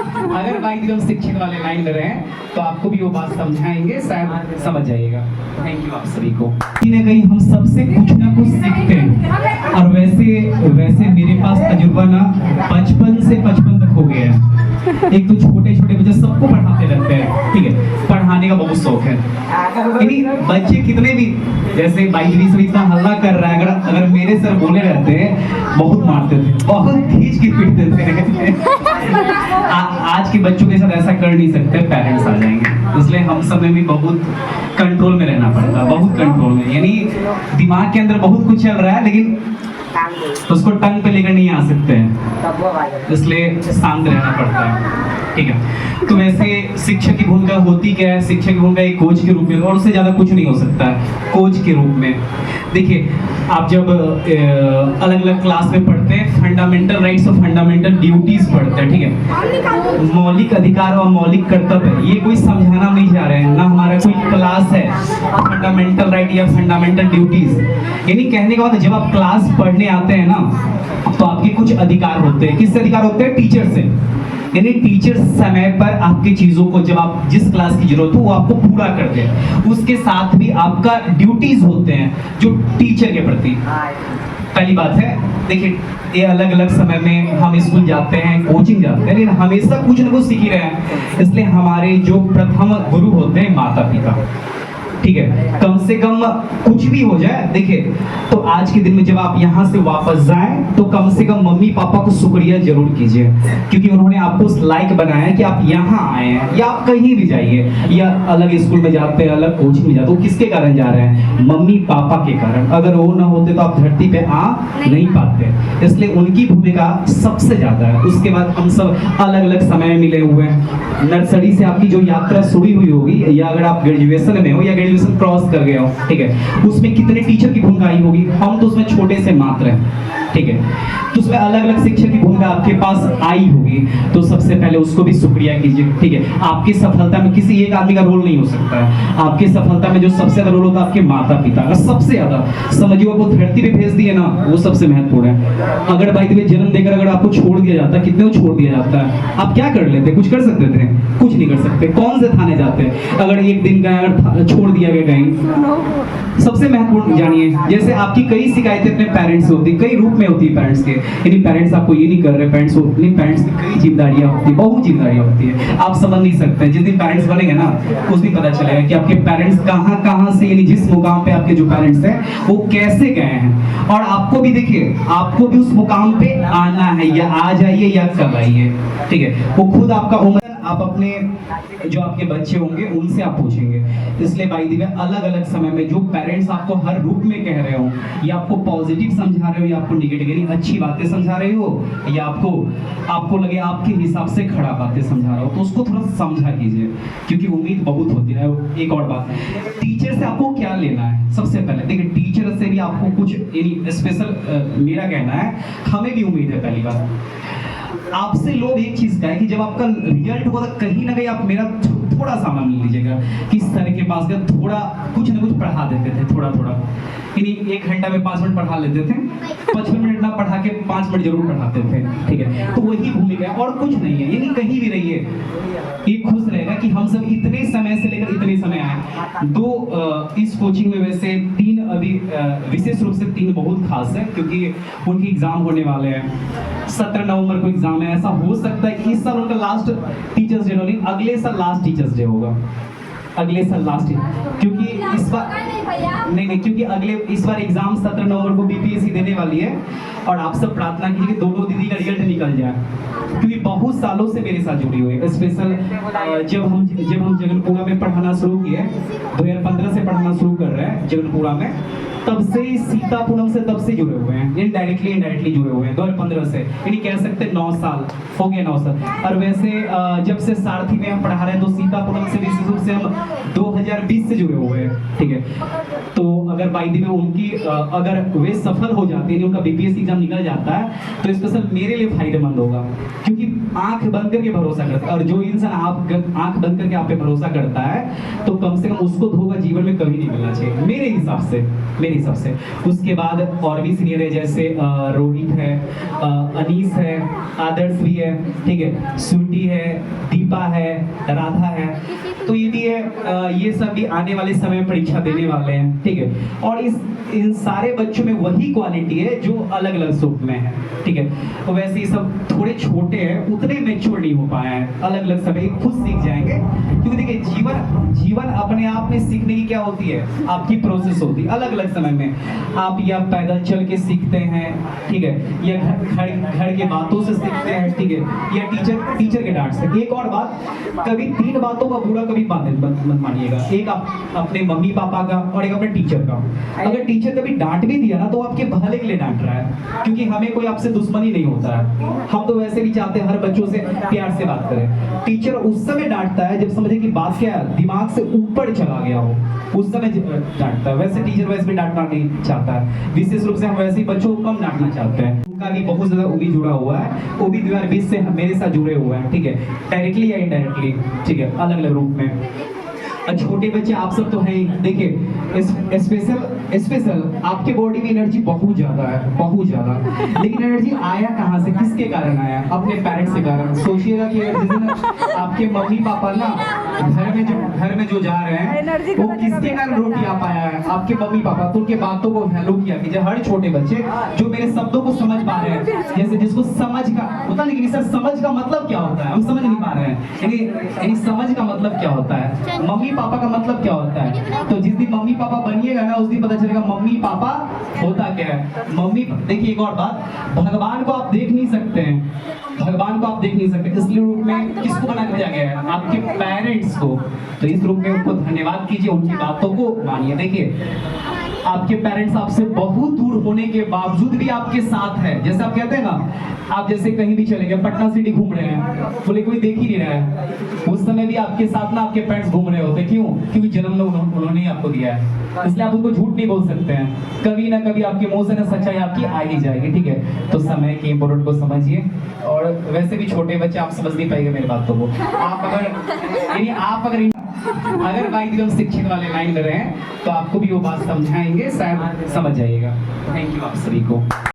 अगर भाई हम शिक्षित वाले लाइन में रहें तो आपको भी वो बात समझाएंगे, शायद समझ जाइएगा। थैंक यू आप सभी को। कहीं ना कहीं हम सबसे कुछ ना कुछ सीखते हैं, और वैसे मेरे पास तजुर्बा ना 55 से 55 तक हो गया है। एक तो छोटे छोटे बच्चे सबको पढ़ाते रहते हैं, ठीक है, पढ़ाने का बहुत शौक है। यानी बच्चे कितने भी, जैसे भाई भी इतना हल्ला कर रहा है, अगर मेरे सर बोले रहते हैं बहुत मारते थे, बहुत खींच के पीटते थे। आज के बच्चों के साथ ऐसा कर नहीं सकते, पेरेंट्स आ जाएंगे, इसलिए हम सब में भी बहुत कंट्रोल में रहना पड़ता है, बहुत कंट्रोल में। यानी दिमाग के अंदर बहुत कुछ चल रहा है लेकिन उसको टंग पे लेकर नहीं आ सकते हैं, इसलिए शांत रहना पड़ता है, ठीक है। तो वैसे शिक्षक की भूमिका होती क्या है? शिक्षक की भूमिका एक कोच के रूप में, और उससे ज़्यादा कुछ नहीं हो सकता है कोच के रूप में। देखिए, आप जब अलग अलग क्लास में पढ़ते हैं, फंडामेंटल राइट्स और फंडामेंटल ड्यूटीज पढ़ते हैं, ठीक है, मौलिक अधिकार और मौलिक कर्तव्य, ये कोई समझाना नहीं जा रहे हैं, ना हमारा कोई क्लास है फंडामेंटल राइट या फंडामेंटल ड्यूटीज। यानी कहने का मतलब जब आप क्लास पढ़ने आते हैं ना, तो आपके कुछ अधिकार होते हैं। किससे अधिकार होते हैं? टीचर से। यानी टीचर समय पर आपकी चीजों को, जब आप जिस क्लास की जरूरत हो वो आपको पूरा कर दे। उसके साथ भी आपका ड्यूटीज होते हैं जो टीचर के प्रति। पहली बात है, देखिए, ये अलग अलग समय में हम स्कूल जाते हैं, कोचिंग जाते हैं, लेकिन हमेशा कुछ ना कुछ सीख ही रहे हैं। इसलिए हमारे जो प्रथम गुरु होते हैं माता पिता, ठीक है, कम से कम कुछ भी हो जाए। देखिए, तो आज के दिन में जब आप यहाँ से वापस जाएं तो कम से कम मम्मी पापा को शुक्रिया जरूर कीजिए, क्योंकि उन्होंने आपको उस लायक बनाया कि आप यहाँ आए हैं, या आप कहीं भी जाइए, या अलग स्कूल में जाते हैं, अलग कोचिंग में जाते हैं, किसके कारण जा रहे हैं? मम्मी पापा के कारण। अगर वो ना होते तो आप धरती पे आ नहीं पाते, इसलिए उनकी भूमिका सबसे ज्यादा है। उसके बाद हम सब अलग अलग समय मिले हुए हैं। नर्सरी से आपकी जो यात्रा शुरू हुई होगी, या अगर आप ग्रेजुएशन में हो या ग्रेजुएशन क्रॉस कर गए हो, ठीक है, उसमें कितने टीचर की भूमिका आई होगी? हम तो उसमें छोटे से मात्र हैं, ठीक है, तो उसमें अलग अलग शिक्षक की भूमिका आपके पास आई होगी। तो सबसे पहले उसको भी शुक्रिया कीजिए, ठीक है। आपकी सफलता में किसी एक आदमी का रोल नहीं हो सकता है। आपकी सफलता में जो सबसे ज्यादा रोल होता है आपके माता पिता का, सबसे ज्यादा। समझिए, वो धरती पे भेज दिए ना, वो सबसे महत्वपूर्ण है। अगर भाई तुम्हें जन्म देकर अगर आपको छोड़ दिया जाता है, कितने को छोड़ दिया जाता है, आप क्या कर लेते? कुछ कर सकते थे? कुछ नहीं कर सकते। कौन से थाने जाते? अगर एक दिन का अगर छोड़ दिया गया कहीं। सबसे महत्वपूर्ण जानिए, जैसे आपकी कई शिकायतें अपने पेरेंट्स से होती, कई रूप में होती है पेरेंट्स के। यानी पेरेंट्स आपको ये नहीं कर रहे, पेरेंट्स की कई जिम्मेदारियां होती है, बहुत जिम्मेदारियां होती है, आप समझ नहीं सकते। जिस दिन पेरेंट्स बनेंगे ना, उस दिन पता चलेगा कि आपके पेरेंट्स कहां से, यानी जिस मुकाम पे आपके जो पेरेंट्स हैं वो कैसे गए हैं। और आपको भी, देखिए, आपको भी उस मुकाम पे आना है, या आ जाइए या कब आइए, ठीक है। वो खुद आपका उम्र, आप अपने जो आपके बच्चे होंगे उनसे आप पूछेंगे। इसलिए भाई दी अलग अलग समय में जो पेरेंट्स आपको हर रूप में कह रहे हो, या आपको पॉजिटिव समझा रहे हो या आपको निगेटिव, यानी अच्छी बातें समझा रहे हो, या आपको लगे आपके हिसाब से खड़ा बातें समझा रहा हो, तो उसको थोड़ा समझा कीजिए, क्योंकि उम्मीद बहुत होती है। एक और बात, टीचर से आपको क्या लेना है? सबसे पहले देखिए, टीचर से भी आपको कुछ, यानी स्पेशल मेरा कहना है, हमें भी उम्मीद है। पहली बात, आपसे लोग एक चीज का है कि जब आपका रिजल्ट होगा तो कहीं ना कहीं आप मेरा थोड़ा सा मान लीजिएगा कि सर के पास गए, थोड़ा कुछ ना कुछ पढ़ा देते थे, थोड़ा यानी 1 घंटा में 5 मिनट पढ़ा लेते थे, 55 मिनट ना पढ़ा के 5 मिनट जरूर पढ़ाते थे, ठीक है। तो वही भूमिका है और कुछ नहीं है। यानी कहीं भी रहिए, ये खुश रहेगा कि हम सब इतने समय से लेकर इतने समय आए। इस कोचिंग में वैसे 3 अभी विशेष रूप से 3 बहुत खास है, क्योंकि उनके एग्जाम होने वाले हैं। 17 नवंबर को एग्जाम है। ऐसा हो सकता है कि इस साल उनका लास्ट टीचर्स डे नहीं, अगले साल लास्ट टीचर्स डे होगा, अगले साल लास्ट, क्योंकि इस बार नहीं, क्योंकि इस बार एग्जाम 17 नवंबर को बीपीएससी देने वाली है। और आप सब प्रार्थना कीजिए कि दोनों दीदी का रिजल्ट निकल जाए, क्योंकि बहुत सालों से मेरे साथ जुड़ी हुई है। स्पेशल जब हम जगनपुरा में पढ़ाना शुरू किए, 2015 से पढ़ाना शुरू कर रहे हैं जगनपुरा में, तब से सीतापुरम से तब से जुड़े हुए हैं, इनडायरेक्टली जुड़े हुए हैं 2015 से, यानी कह सकते 9 साल हो गए, 9 साल। और वैसे जब से सारथी में हम पढ़ा रहे हैं, तो सीतापुरम से विशेष रूप से हम 2020 से जुड़े हुए हैं, ठीक है। तो अगर बाई द वे उनकी अगर वे सफल हो जाते हैं, उनका बीपीएससी एग्जाम निकल जाता है, तो स्पेशल मेरे लिए फायदेमंद होगा, क्योंकि आंख बंद करके भरोसा करता है, और जो इंसान आंख बंद करके आप पे भरोसा करता है तो कम से कम उसको धोखा जीवन में कभी नहीं मिलना चाहिए, मेरे हिसाब से। उसके बाद और भी सीनियर है, जैसे रोहित है, अनीस है, आदर्श भी है, ठीक है, स्वीटी है, दीपा है, राधा है, तो ये भी है। ये सब भी आने वाले समय में परीक्षा देने वाले हैं, ठीक है। और इन सारे बच्चों में वही क्वालिटी है जो अलग अलग सूप में है, ठीक है। तो वैसे ही सब थोड़े छोटे हैं, उतने मैच्योर नहीं हो पाए हैं, अलग अलग समय खुद सीख जाएंगे, क्योंकि देखिए जीवन अपने आप में सीखने की क्या होती है, आपकी प्रोसेस होती है। अलग अलग समय में आप या पैदल चल के सीखते हैं, ठीक है, या घर के बातों से सीखते हैं, ठीक है, या टीचर के डांट से। एक और बात, कभी 3 बातों का बुरा कभी मत मानिएगा, एक अपने मम्मी पापा का और एक अपने टीचर का। अगर टीचर कभी डांट भी दिया ना तो आपके भले के लिए डांट रहा है, क्योंकि हमें कोई आपसे दुश्मनी नहीं होता है, हम तो वैसे भी चाहते हैं हर बच्चों से प्यार से बात करें। टीचर उस समय डांटता है जब समझे कि बात क्या है, दिमाग से ऊपर चला गया हो, उस समय डांटता है। वैसे टीचर वैसे भी डांटना नहीं चाहता है, विशेष रूप से हम वैसे ही बच्चों को कम डांटना चाहते हैं। उनका भी बहुत ज्यादा वो भी जुड़ा हुआ है, वो भी 2020 से मेरे साथ जुड़े हुए हैं, ठीक है, डायरेक्टली या इनडायरेक्टली, ठीक है, अलग अलग रूप में। छोटे बच्चे आप सब तो हैं, देखिए स्पेशल आपके बॉडी में एनर्जी बहुत ज्यादा है, बहुत ज्यादा, लेकिन एनर्जी आया कहाँ से, किसके कारण आया, अपने पेरेंट्स के कारण। सोचिएगा कि जिस दिन आपके मम्मी पापा ना घर में जो जा रहे हैं वो किसके कारण रोटी आ पाया है, आपके मम्मी पापा। तो उनके बातों को वैल्यू किया कीजिए। हर छोटे बच्चे जो मेरे शब्दों को समझ पा रहे हैं, जैसे जिसको समझ का होता, लेकिन सर समझ का मतलब क्या होता है हम समझ नहीं पा रहे हैं, यानी समझ का मतलब क्या होता है, मम्मी पापा का मतलब क्या होता है। तो जिस दिन मम्मी पापा बनिएगा ना, उस दिन पता चलेगा मम्मी पापा होता क्या है। मम्मी, देखिए एक और बात, भगवान को आप देख नहीं सकते हैं, भगवान को आप देख नहीं सकते, इसलिए रूप में किसको बना के दिया गया है, आपके पेरेंट्स को। तो इस रूप में उनको धन्यवाद कीजिए, उनकी बातों को मानिए। देखिए आपके पेरेंट्स आपसे बहुत दूर होने के बावजूद भी आपके साथ है। जैसे आप कहते हैं ना, आप जैसे कहीं भी चले गए, पटना सिटी घूम रहे हैं, बोले कोई देख ही नहीं रहा है, उस समय भी आपके साथ ना आपके पेरेंट्स घूम रहे होते। क्यों? क्योंकि जन्म उन्होंने ही आपको दिया है, इसलिए आप उनको झूठ नहीं बोल सकते हैं। कभी ना कभी आपके मुंह से ना सच्चाई आपकी आ ही जाएगी, ठीक है। तो समय के इम्पोर्टेंट को समझिए। और वैसे भी छोटे बच्चे आप समझ नहीं पाएंगे मेरी बातों को। आप अगर भाई हम शिक्षित वाले लाइन में रहे तो आपको भी वो बात समझाएंगे, शायद समझ जाइएगा। थैंक यू आप सभी को।